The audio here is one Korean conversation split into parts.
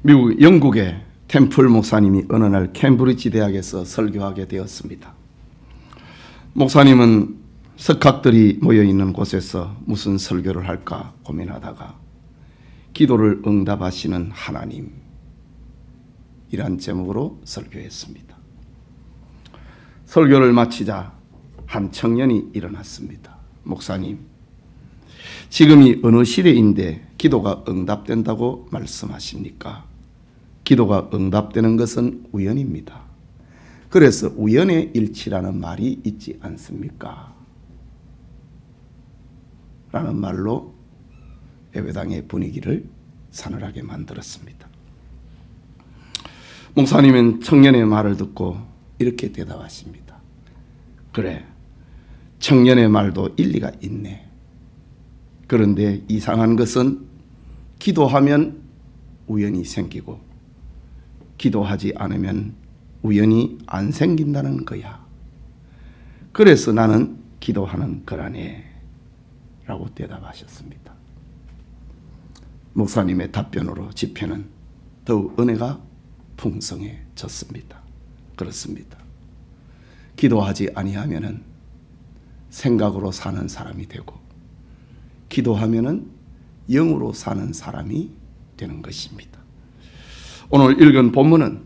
미국 영국의 템플 목사님이 어느 날 캠브리지 대학에서 설교하게 되었습니다. 목사님은 석학들이 모여있는 곳에서 무슨 설교를 할까 고민하다가 기도를 응답하시는 하나님 이란 제목으로 설교했습니다. 설교를 마치자 한 청년이 일어났습니다. 목사님, 지금이 어느 시대인데 기도가 응답된다고 말씀하십니까? 기도가 응답되는 것은 우연입니다. 그래서 우연의 일치라는 말이 있지 않습니까? 라는 말로 예배당의 분위기를 사늘하게 만들었습니다. 목사님은 청년의 말을 듣고 이렇게 대답하십니다. 그래, 청년의 말도 일리가 있네. 그런데 이상한 것은 기도하면 우연이 생기고 기도하지 않으면 우연이 안 생긴다는 거야. 그래서 나는 기도하는 거라네 라고 대답하셨습니다. 목사님의 답변으로 집회는 더욱 은혜가 풍성해졌습니다. 그렇습니다. 기도하지 아니하면은 생각으로 사는 사람이 되고 기도하면은 영으로 사는 사람이 되는 것입니다. 오늘 읽은 본문은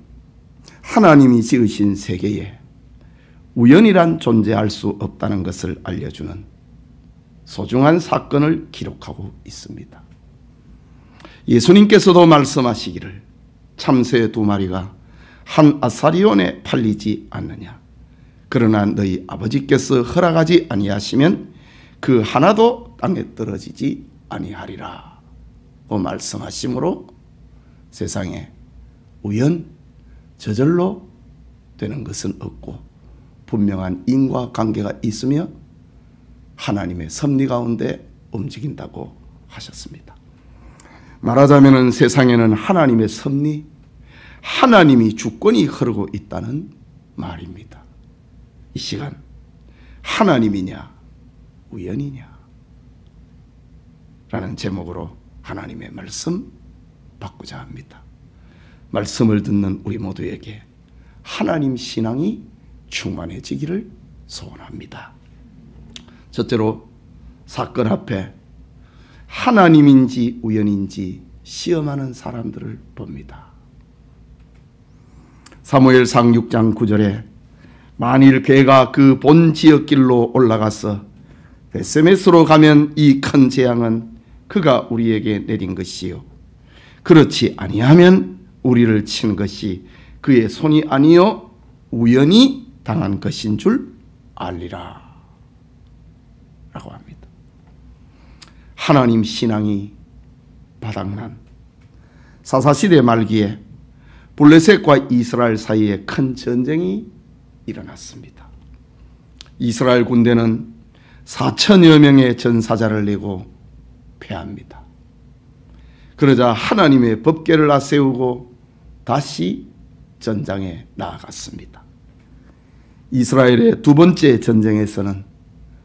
하나님이 지으신 세계에 우연이란 존재할 수 없다는 것을 알려주는 소중한 사건을 기록하고 있습니다. 예수님께서도 말씀하시기를 참새 2마리가 한 아사리온에 팔리지 않느냐. 그러나 너희 아버지께서 허락하지 아니하시면 그 하나도 땅에 떨어지지 아니하리라. 고 말씀하심으로 세상에 우연, 저절로 되는 것은 없고 분명한 인과관계가 있으며 하나님의 섭리 가운데 움직인다고 하셨습니다. 말하자면 세상에는 하나님의 섭리, 하나님이 주권이 흐르고 있다는 말입니다. 이 시간 하나님이냐 우연이냐 라는 제목으로 하나님의 말씀 받고자 합니다. 말씀을 듣는 우리 모두에게 하나님 신앙이 충만해지기를 소원합니다. 첫째로 사건 앞에 하나님인지 우연인지 시험하는 사람들을 봅니다. 사무엘상 6장 9절에 만일 걔가 그 본 지역길로 올라가서 베세메스로 가면 이 큰 재앙은 그가 우리에게 내린 것이요 그렇지 아니하면 우리를 친 것이 그의 손이 아니요 우연히 당한 것인 줄 알리라 라고 합니다. 하나님 신앙이 바닥난 사사시대 말기에 블레셋과 이스라엘 사이에 큰 전쟁이 일어났습니다. 이스라엘 군대는 4천여 명의 전사자를 내고 패합니다. 그러자 하나님의 법궤를 앞세우고 다시 전장에 나아갔습니다. 이스라엘의 두 번째 전쟁에서는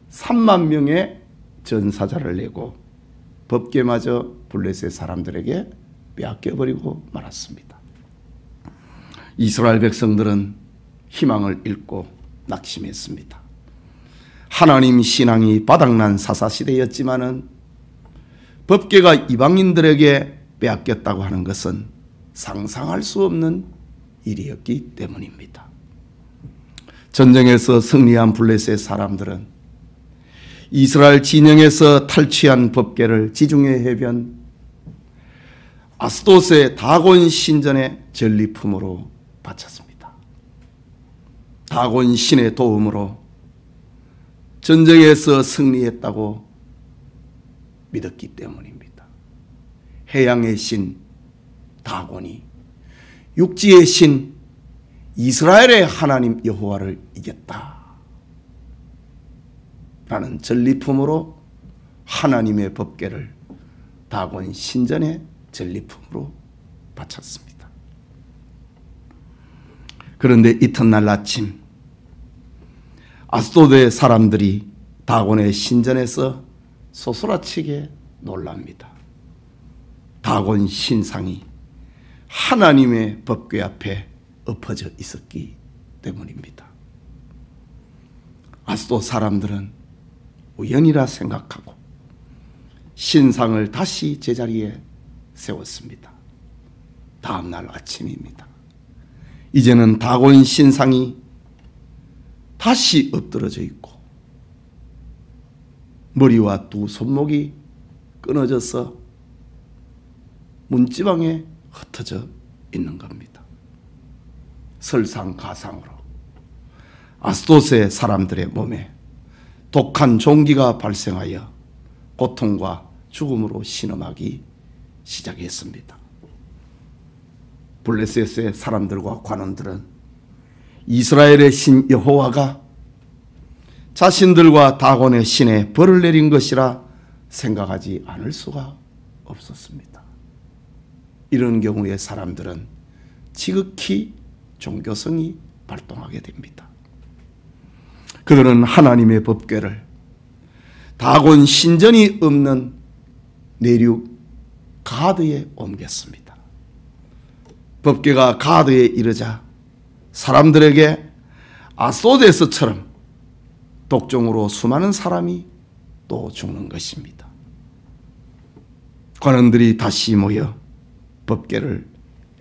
3만 명의 전사자를 내고 법궤마저 블레셋 사람들에게 빼앗겨버리고 말았습니다. 이스라엘 백성들은 희망을 잃고 낙심했습니다. 하나님 신앙이 바닥난 사사시대였지만은 법궤가 이방인들에게 빼앗겼다고 하는 것은 상상할 수 없는 일이었기 때문입니다. 전쟁에서 승리한 블레셋 사람들은 이스라엘 진영에서 탈취한 법궤를 지중해 해변 아스도스의 다곤 신전의 전리품으로 바쳤습니다. 다곤 신의 도움으로 전쟁에서 승리했다고 믿었기 때문입니다. 해양의 신 다곤이 육지의 신 이스라엘의 하나님 여호와를 이겼다 라는 전리품으로 하나님의 법궤를 다곤 신전의 전리품으로 바쳤습니다. 그런데 이튿날 아침 아스도드의 사람들이 다곤의 신전에서 소스라치게 놀랍니다. 다곤 신상이 하나님의 법궤 앞에 엎어져 있었기 때문입니다. 아스도 사람들은 우연이라 생각하고 신상을 다시 제자리에 세웠습니다. 다음 날 아침입니다. 이제는 다곤 신상이 다시 엎드러져 있고 머리와 두 손목이 끊어져서 문지방에 흩어져 있는 겁니다. 설상가상으로 아스도스의 사람들의 몸에 독한 종기가 발생하여 고통과 죽음으로 신음하기 시작했습니다. 블레셋의 사람들과 관원들은 이스라엘의 신 여호와가 자신들과 다곤의 신에 벌을 내린 것이라 생각하지 않을 수가 없었습니다. 이런 경우에 사람들은 지극히 종교성이 발동하게 됩니다. 그들은 하나님의 법궤를 다곤 신전이 없는 내륙 가드에 옮겼습니다. 법궤가 가드에 이르자 사람들에게 아소데스처럼 독종으로 수많은 사람이 또 죽는 것입니다. 관원들이 다시 모여 법궤를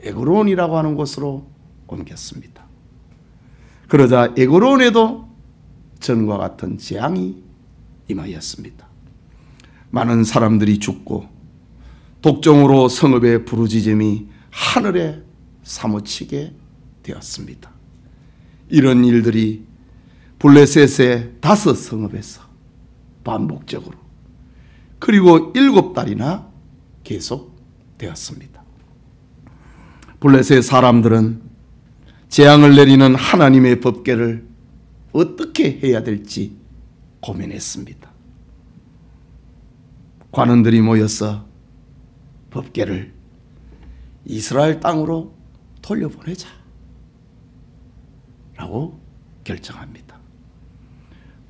에그론이라고 하는 곳으로 옮겼습니다. 그러자 에그론에도 전과 같은 재앙이 임하였습니다. 많은 사람들이 죽고 독종으로 성읍의 부르짖음이 하늘에 사무치게 되었습니다. 이런 일들이 블레셋의 5 성읍에서 반복적으로 그리고 7달이나 계속되었습니다. 블레셋 사람들은 재앙을 내리는 하나님의 법궤를 어떻게 해야 될지 고민했습니다. 관원들이 모여서 법궤를 이스라엘 땅으로 돌려보내자 라고 결정합니다.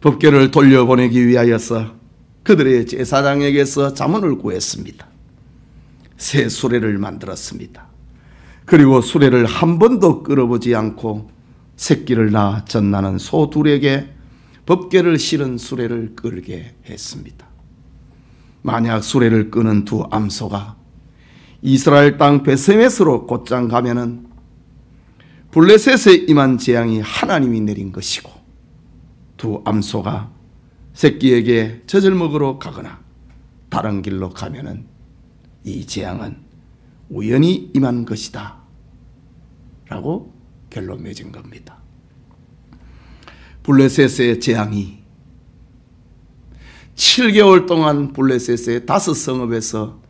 법궤를 돌려보내기 위하여서 그들의 제사장에게서 자문을 구했습니다. 새 수레를 만들었습니다. 그리고 수레를 한 번도 끌어보지 않고 새끼를 낳아 젖나는 소 둘에게 법궤를 실은 수레를 끌게 했습니다. 만약 수레를 끄는 두 암소가 이스라엘 땅 베세메스로 곧장 가면은 블레셋에 임한 재앙이 하나님이 내린 것이고 두 암소가 새끼에게 젖을 먹으러 가거나 다른 길로 가면은 이 재앙은 우연히 임한 것이다 라고 결론 맺은 겁니다. 블레셋의 재앙이 7개월 동안 블레셋의 5 성읍에서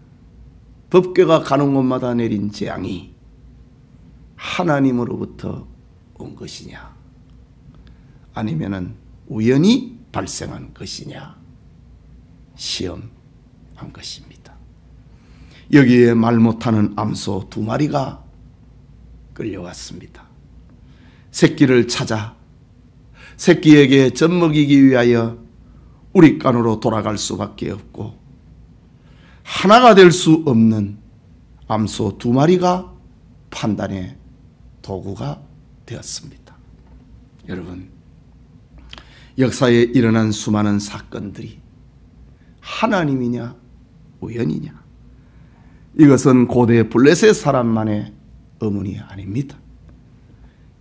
법궤가 가는 곳마다 내린 재앙이 하나님으로부터 온 것이냐 아니면은 우연히 발생한 것이냐 시험한 것입니다. 여기에 말 못하는 암소 2마리가 끌려왔습니다. 새끼를 찾아 새끼에게 젖 먹이기 위하여 우리간으로 돌아갈 수밖에 없고 하나가 될 수 없는 암소 2마리가 판단의 도구가 되었습니다. 여러분, 역사에 일어난 수많은 사건들이 하나님이냐 우연이냐 이것은 고대 블레셋 사람만의 의문이 아닙니다.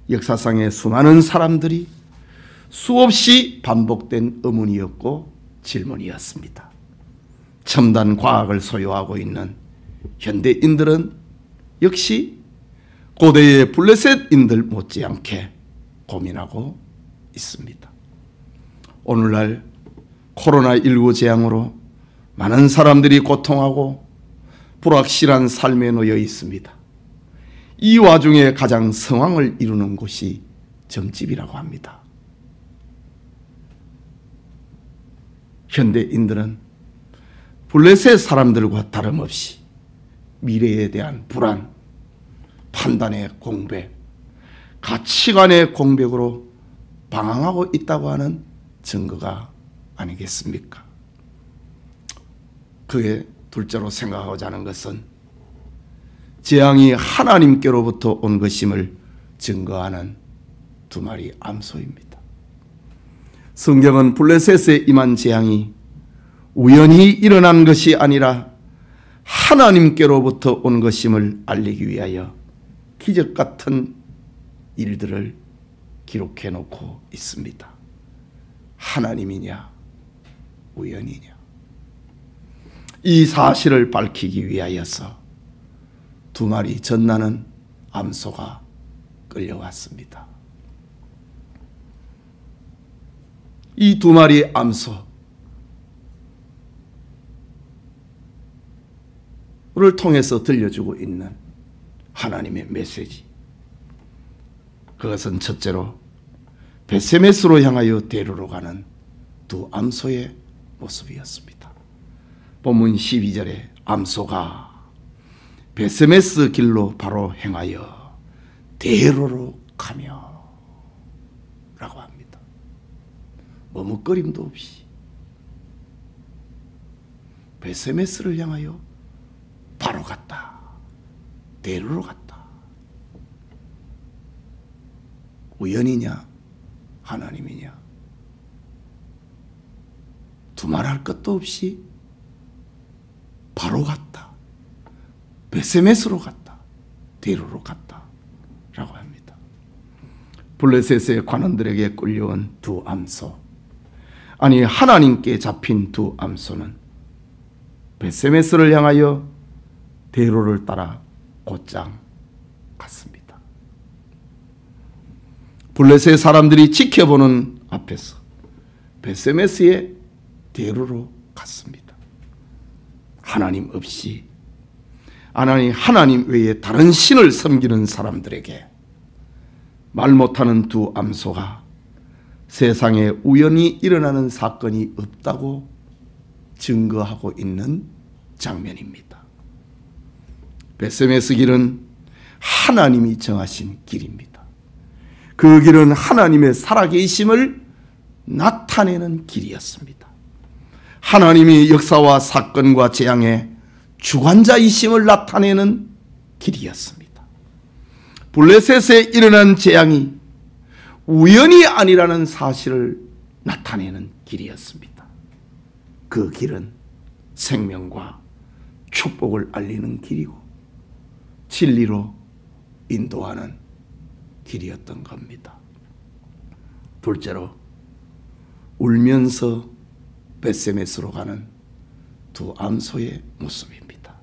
역사상의 수많은 사람들이 수없이 반복된 의문이었고 질문이었습니다. 첨단 과학을 소유하고 있는 현대인들은 역시 고대의 블레셋인들 못지않게 고민하고 있습니다. 오늘날 코로나19 재앙으로 많은 사람들이 고통하고 불확실한 삶에 놓여 있습니다. 이 와중에 가장 성황을 이루는 곳이 점집이라고 합니다. 현대인들은 블레셋 사람들과 다름없이 미래에 대한 불안, 판단의 공백, 가치관의 공백으로 방황하고 있다고 하는 증거가 아니겠습니까? 그에 둘째로 생각하고자 하는 것은 재앙이 하나님께로부터 온 것임을 증거하는 두 마리 암소입니다. 성경은 블레셋에 임한 재앙이 우연히 일어난 것이 아니라 하나님께로부터 온 것임을 알리기 위하여 기적 같은 일들을 기록해 놓고 있습니다. 하나님이냐 우연이냐, 이 사실을 밝히기 위하여서 두 마리 젖나는 암소가 끌려왔습니다. 이 두 마리 암소를 통해서 들려주고 있는 하나님의 메시지, 그것은 첫째로 벳세메스로 향하여 데리러 가는 두 암소의 모습이었습니다. 본문 12절에 암소가 벳세메스 길로 바로 행하여 데로로 가며 라고 합니다. 머뭇거림도 없이 벳세메스를 향하여 바로 갔다. 데로로 갔다. 우연이냐 하나님이냐, 두말할 것도 없이 바로 갔다. 벳세메스로 갔다. 데로로 갔다 라고 합니다. 블레셋의 관원들에게 끌려온 두 암소, 아니 하나님께 잡힌 두 암소는 벳세메스를 향하여 데로를 따라 곧장 갔습니다. 블레셋 사람들이 지켜보는 앞에서 벳세메스의 데로로 갔습니다. 하나님 없이, 하나님 외에 다른 신을 섬기는 사람들에게 말 못하는 두 암소가 세상에 우연히 일어나는 사건이 없다고 증거하고 있는 장면입니다. 벳세메스 길은 하나님이 정하신 길입니다. 그 길은 하나님의 살아계심을 나타내는 길이었습니다. 하나님이 역사와 사건과 재앙의 주관자이심을 나타내는 길이었습니다. 블레셋에 일어난 재앙이 우연이 아니라는 사실을 나타내는 길이었습니다. 그 길은 생명과 축복을 알리는 길이고 진리로 인도하는 길이었던 겁니다. 둘째로 울면서 벳세메스로 가는 두 암소의 모습입니다.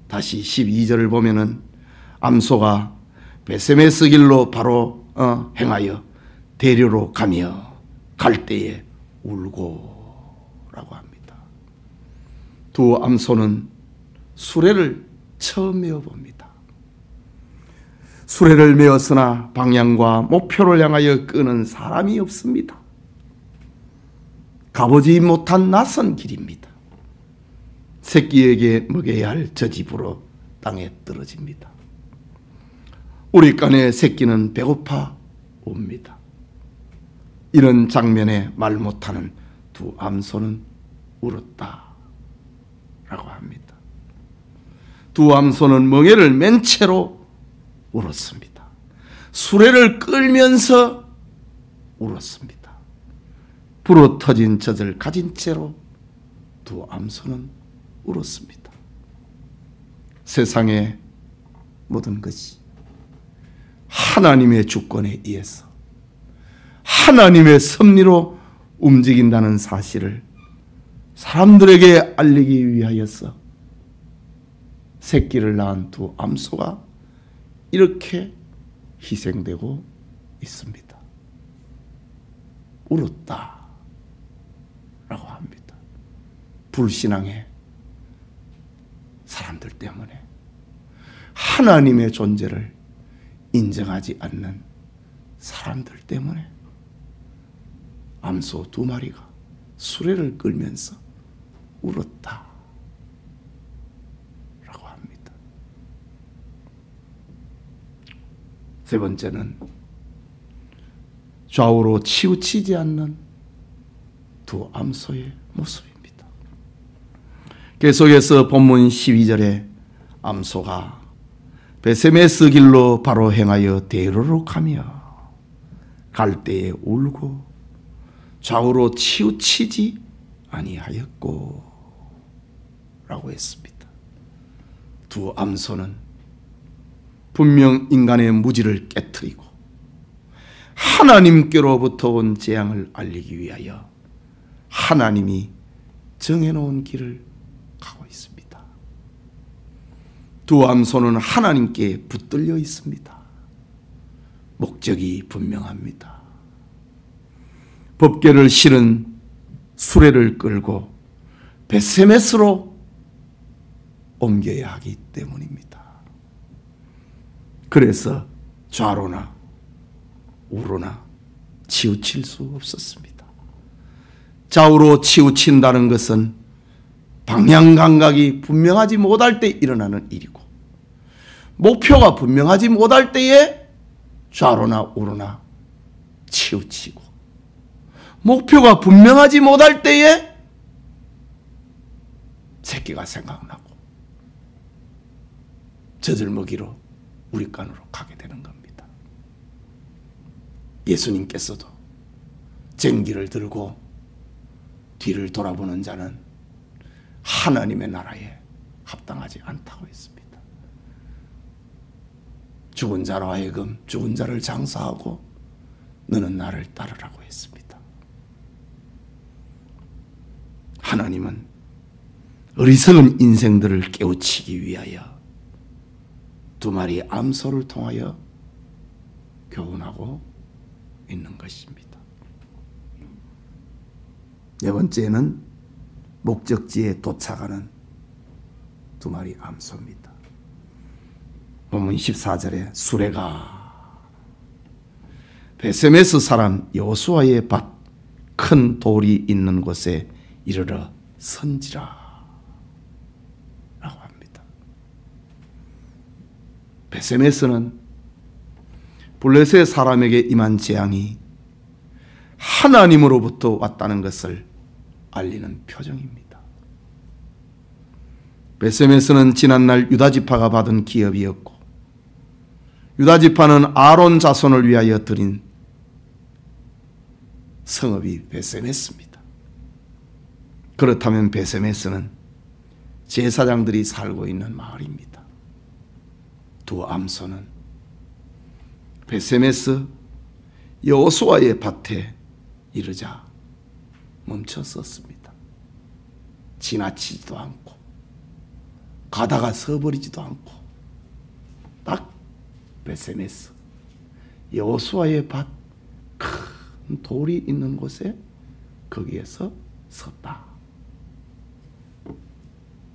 다시 12절을 보면은 암소가 벳세메스 길로 바로 행하여 데려로 가며 갈 때에 울고 라고 합니다. 두 암소는 수레를 처음 메어봅니다. 수레를 메었으나 방향과 목표를 향하여 끄는 사람이 없습니다. 가보지 못한 낯선 길입니다. 새끼에게 먹여야 할 젖입으로 땅에 떨어집니다. 우리간의 새끼는 배고파 옵니다. 이런 장면에 말 못하는 두 암소는 울었다 라고 합니다. 두 암소는 멍에를 맨 채로 울었습니다. 수레를 끌면서 울었습니다. 불어터진 젖을 가진 채로 두 암소는 울었습니다. 세상의 모든 것이 하나님의 주권에 의해서 하나님의 섭리로 움직인다는 사실을 사람들에게 알리기 위하여서 새끼를 낳은 두 암소가 이렇게 희생되고 있습니다. 울었다 라고 합니다. 불신앙의 사람들 때문에, 하나님의 존재를 인정하지 않는 사람들 때문에 암소 두 마리가 수레를 끌면서 울었다 라고 합니다. 세 번째는 좌우로 치우치지 않는 두 암소의 모습입니다. 계속해서 본문 12절에 암소가 베세메스 길로 바로 행하여 데로로 가며 갈 때에 울고 좌우로 치우치지 아니하였고 라고 했습니다. 두 암소는 분명 인간의 무지를 깨트리고 하나님께로부터 온 재앙을 알리기 위하여 하나님이 정해놓은 길을 가고 있습니다. 두 암소는 하나님께 붙들려 있습니다. 목적이 분명합니다. 법궤를 실은 수레를 끌고 베세메스로 옮겨야 하기 때문입니다. 그래서 좌로나 우로나 치우칠 수 없었습니다. 좌우로 치우친다는 것은 방향 감각이 분명하지 못할 때 일어나는 일이고, 목표가 분명하지 못할 때에 좌로나 우로나 치우치고, 목표가 분명하지 못할 때에 새끼가 생각나고 젖을먹이로 우리간으로 가게 되는 겁니다. 예수님께서도 쟁기를 들고 뒤를 돌아보는 자는 하나님의 나라에 합당하지 않다고 했습니다. 죽은 자로 하여금 죽은 자를 장사하고 너는 나를 따르라고 했습니다. 하나님은 어리석은 인생들을 깨우치기 위하여 두 마리 암소를 통하여 교훈하고 있는 것입니다. 네 번째는 목적지에 도착하는 두 마리 암소입니다. 본문 14절에 수레가 베세메스 사람 여호수아의 밭 큰 돌이 있는 곳에 이르러 선지라 라고 합니다. 베세메스는 블레셋 사람에게 임한 재앙이 하나님으로부터 왔다는 것을 알리는 표정입니다. 베세메스는 지난날 유다지파가 받은 기업이었고, 유다지파는 아론 자손을 위하여 드린 성읍이 베세메스입니다. 그렇다면 베세메스는 제사장들이 살고 있는 마을입니다. 두 암소는 베세메스 여호수아의 밭에 이르자 멈춰섰습니다. 지나치지도 않고 가다가 서버리지도 않고 딱 베세메스 여호수아의 밭 큰 돌이 있는 곳에 거기에서 섰다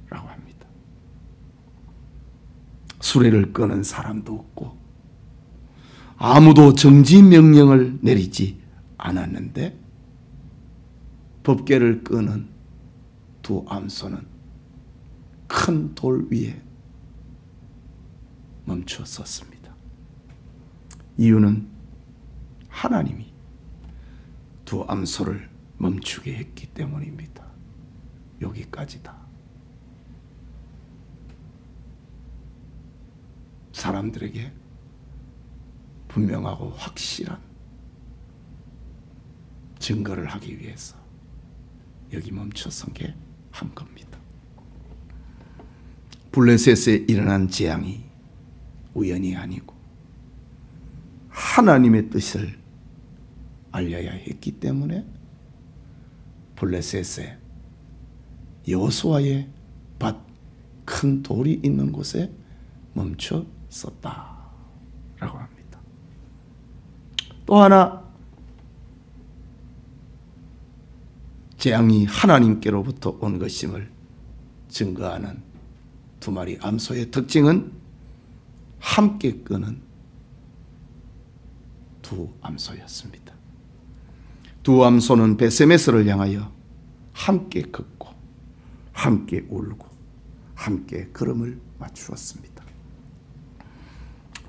라고 합니다. 수레를 끄는 사람도 없고 아무도 정지 명령을 내리지 않았는데 법궤를 끄는 두 암소는 큰 돌 위에 멈춰 섰습니다. 이유는 하나님이 두 암소를 멈추게 했기 때문입니다. 여기까지다. 사람들에게 분명하고 확실한 증거를 하기 위해서 여기 멈춰선 게 한 겁니다. 블레셋에 일어난 재앙이 우연이 아니고 하나님의 뜻을 알려야 했기 때문에 블레셋에 여호수아의 밭 큰 돌이 있는 곳에 멈춰 섰다라고 합니다. 또 하나 재앙이 하나님께로부터 온 것임을 증거하는 두 마리 암소의 특징은 함께 끄는 두 암소였습니다. 두 암소는 베세메스를 향하여 함께 걷고 함께 울고 함께 걸음을 맞추었습니다.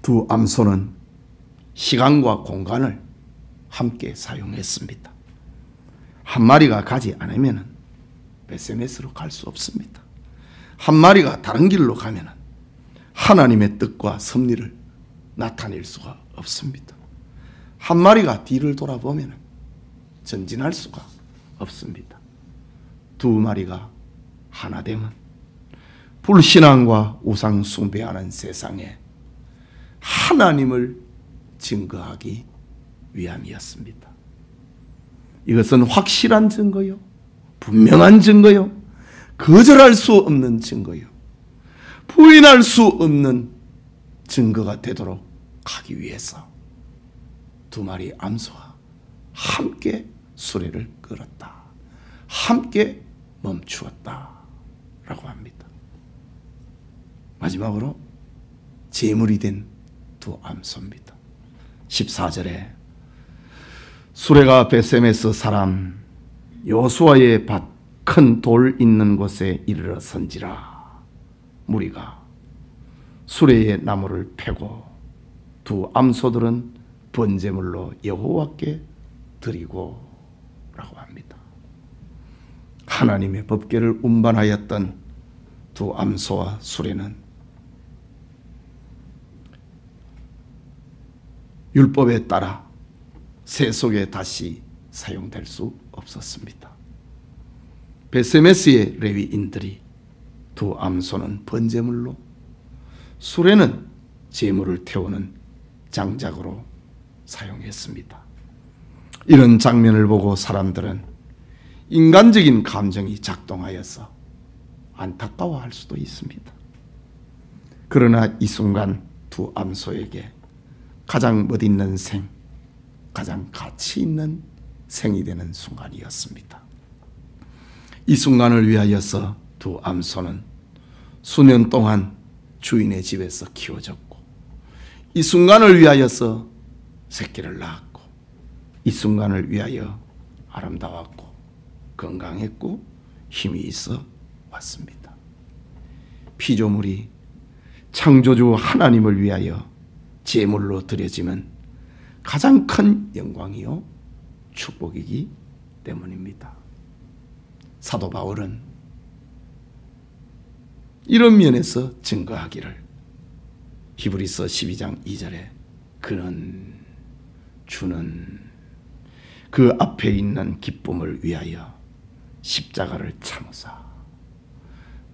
두 암소는 시간과 공간을 함께 사용했습니다. 한 마리가 가지 않으면 베세메스로 갈 수 없습니다. 한 마리가 다른 길로 가면 하나님의 뜻과 섭리를 나타낼 수가 없습니다. 한 마리가 뒤를 돌아보면 전진할 수가 없습니다. 두 마리가 하나 되면 불신앙과 우상 숭배하는 세상에 하나님을 증거하기 위함이었습니다. 이것은 확실한 증거요, 분명한 증거요, 거절할 수 없는 증거요, 부인할 수 없는 증거가 되도록 하기 위해서 두 마리 암소와 함께 수레를 끌었다, 함께 멈추었다 라고 합니다. 마지막으로 제물이 된 두 암소입니다. 14절에 수레가 베세메스 사람 여호수아의 밭 큰 돌 있는 곳에 이르러 선지라. 무리가 수레의 나무를 패고 두 암소들은 번제물로 여호와께 드리고 라고 합니다. 하나님의 법궤를 운반하였던 두 암소와 수레는 율법에 따라 세속에 다시 사용될 수 없었습니다. 베세메스의 레위인들이 두 암소는 번제물로, 수레는 제물을 태우는 장작으로 사용했습니다. 이런 장면을 보고 사람들은 인간적인 감정이 작동하여서 안타까워할 수도 있습니다. 그러나 이 순간 두 암소에게 가장 멋있는 생, 가장 가치 있는 생이 되는 순간이었습니다. 이 순간을 위하여서 두 암소는 수년 동안 주인의 집에서 키워졌고, 이 순간을 위하여서 새끼를 낳았고, 이 순간을 위하여 아름다웠고 건강했고 힘이 있어 왔습니다. 피조물이 창조주 하나님을 위하여 제물로 드려지면 가장 큰 영광이요 축복이기 때문입니다. 사도 바울은 이런 면에서 증거하기를 히브리서 12장 2절에 그는 주는 그 앞에 있는 기쁨을 위하여 십자가를 참으사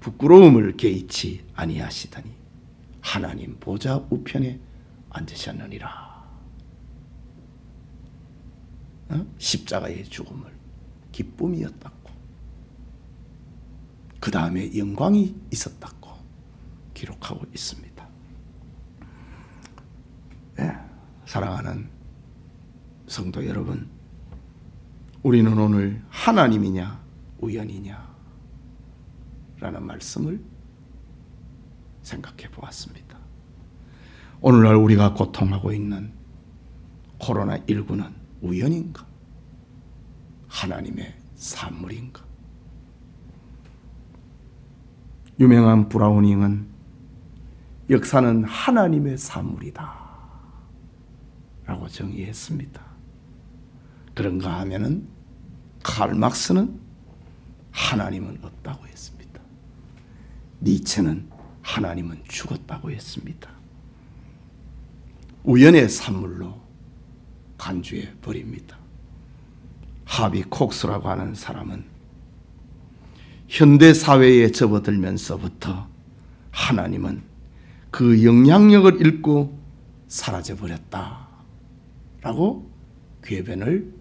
부끄러움을 개의치 아니하시더니 하나님 보좌 우편에 앉으셨느니라. 십자가의 죽음을 기쁨이었다고, 그 다음에 영광이 있었다고 기록하고 있습니다. 네, 사랑하는 성도 여러분, 우리는 오늘 하나님이냐 우연이냐 라는 말씀을 생각해 보았습니다. 오늘날 우리가 고통하고 있는 코로나19는 우연인가? 하나님의 산물인가? 유명한 브라우닝은 역사는 하나님의 산물이다 라고 정의했습니다. 그런가 하면은 칼 막스는 하나님은 없다고 했습니다. 니체는 하나님은 죽었다고 했습니다. 우연의 산물로 간주해 버립니다. 하비 콕스라고 하는 사람은 현대 사회에 접어들면서부터 하나님은 그 영향력을 잃고 사라져 버렸다라고 궤변을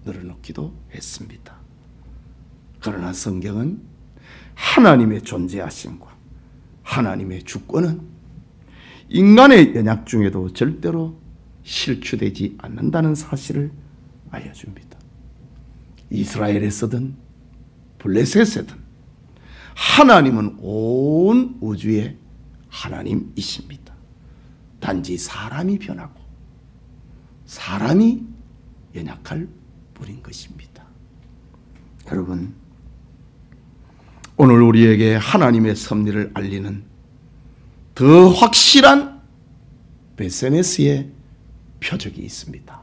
늘어놓기도 했습니다. 그러나 성경은 하나님의 존재하심과 하나님의 주권은 인간의 연약 중에도 절대로 실추되지 않는다는 사실을 알려줍니다. 이스라엘에서든 블레셋에든 하나님은 온 우주의 하나님이십니다. 단지 사람이 변하고 사람이 연약할 뿐인 것입니다. 여러분, 오늘 우리에게 하나님의 섭리를 알리는 더 확실한 베세메스의 표적이 있습니다.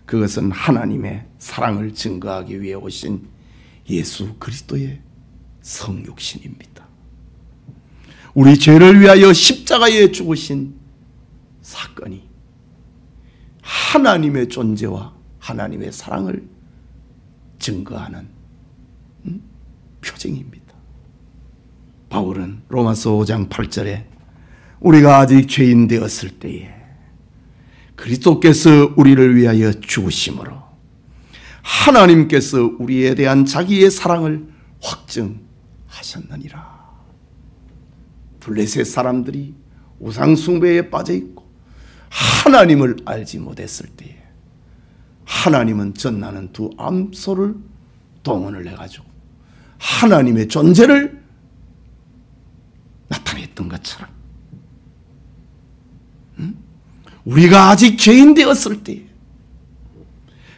그것은 하나님의 사랑을 증거하기 위해 오신 예수 그리스도의 성육신입니다. 우리 죄를 위하여 십자가에 죽으신 사건이 하나님의 존재와 하나님의 사랑을 증거하는 표징입니다. 바울은 로마서 5장 8절에 우리가 아직 죄인 되었을 때에 그리스도께서 우리를 위하여 죽으심으로 하나님께서 우리에 대한 자기의 사랑을 확증하셨느니라. 블레셋 사람들이 우상 숭배에 빠져 있고 하나님을 알지 못했을 때에 하나님은 전나는 두 암소를 동원을 해가지고 하나님의 존재를 나타냈던 것처럼 우리가 아직 죄인 되었을 때에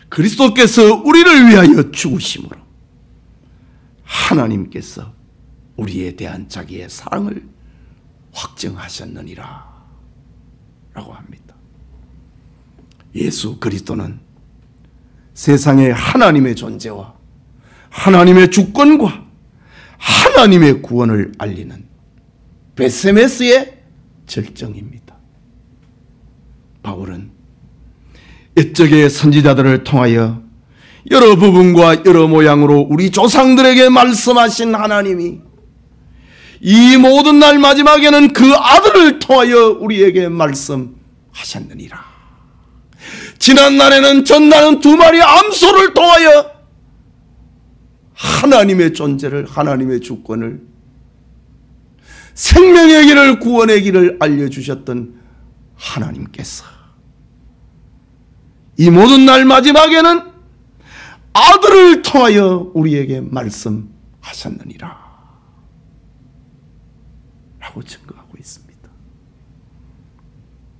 그리스도께서 우리를 위하여 죽으심으로 하나님께서 우리에 대한 자기의 사랑을 확증하셨느니라 라고 합니다. 예수 그리스도는 세상에 하나님의 존재와 하나님의 주권과 하나님의 구원을 알리는 베세메스의 절정입니다. 바울은 옛적의 선지자들을 통하여 여러 부분과 여러 모양으로 우리 조상들에게 말씀하신 하나님이 이 모든 날 마지막에는 그 아들을 통하여 우리에게 말씀하셨느니라. 지난날에는 전나는 두 마리 암소를 통하여 하나님의 존재를, 하나님의 주권을, 생명의 길을, 구원의 길을 알려주셨던 하나님께서 이 모든 날 마지막에는 아들을 통하여 우리에게 말씀하셨느니라 라고 증거하고 있습니다.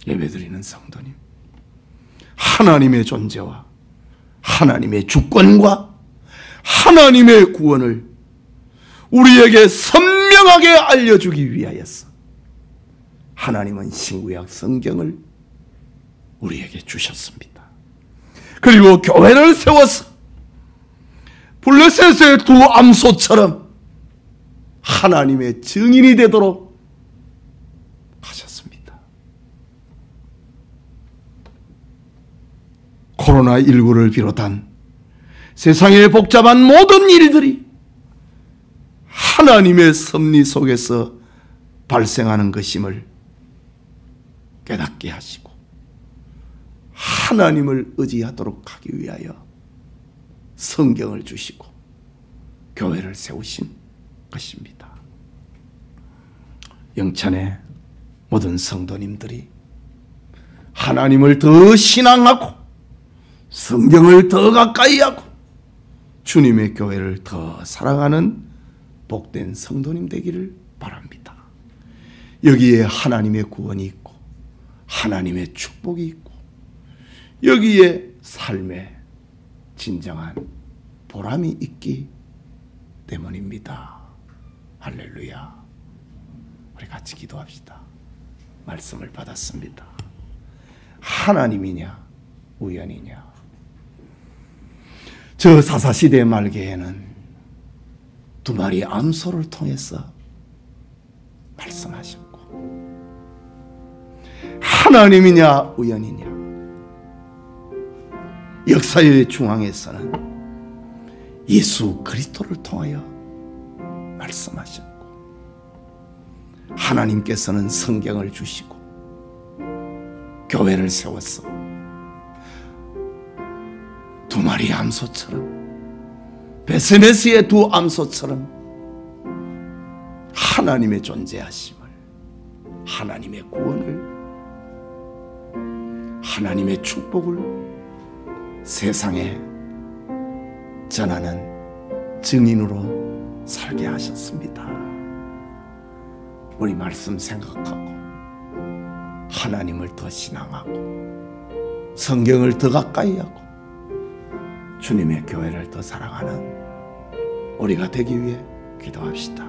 예배드리는 성도님, 하나님의 존재와 하나님의 주권과 하나님의 구원을 우리에게 선명하게 알려주기 위하여서 하나님은 신구약 성경을 우리에게 주셨습니다. 그리고 교회를 세워서 블레셋의 두 암소처럼 하나님의 증인이 되도록 하셨습니다. 코로나19를 비롯한 세상의 복잡한 모든 일들이 하나님의 섭리 속에서 발생하는 것임을 깨닫게 하시고 하나님을 의지하도록 하기 위하여 성경을 주시고 교회를 세우신 것입니다. 영천의 모든 성도님들이 하나님을 더 신앙하고 성경을 더 가까이 하고 주님의 교회를 더 사랑하는 복된 성도님 되기를 바랍니다. 여기에 하나님의 구원이 있고 하나님의 축복이 있고 여기에 삶의 진정한 보람이 있기 때문입니다. 할렐루야. 우리 같이 기도합시다. 말씀을 받았습니다. 하나님이냐 우연이냐. 저 사사시대 말기에는 두 마리 암소를 통해서 말씀하셨고 하나님이냐 우연이냐. 역사의 중앙에서는 예수 그리스도를 통하여 말씀하셨고 하나님께서는 성경을 주시고 교회를 세웠어. 두 마리 암소처럼 베세메스의 두 암소처럼 하나님의 존재하심을, 하나님의 구원을, 하나님의 축복을 세상에 전하는 증인으로 살게 하셨습니다. 우리 말씀 생각하고 하나님을 더 신앙하고 성경을 더 가까이 하고 주님의 교회를 더 사랑하는 우리가 되기 위해 기도합시다.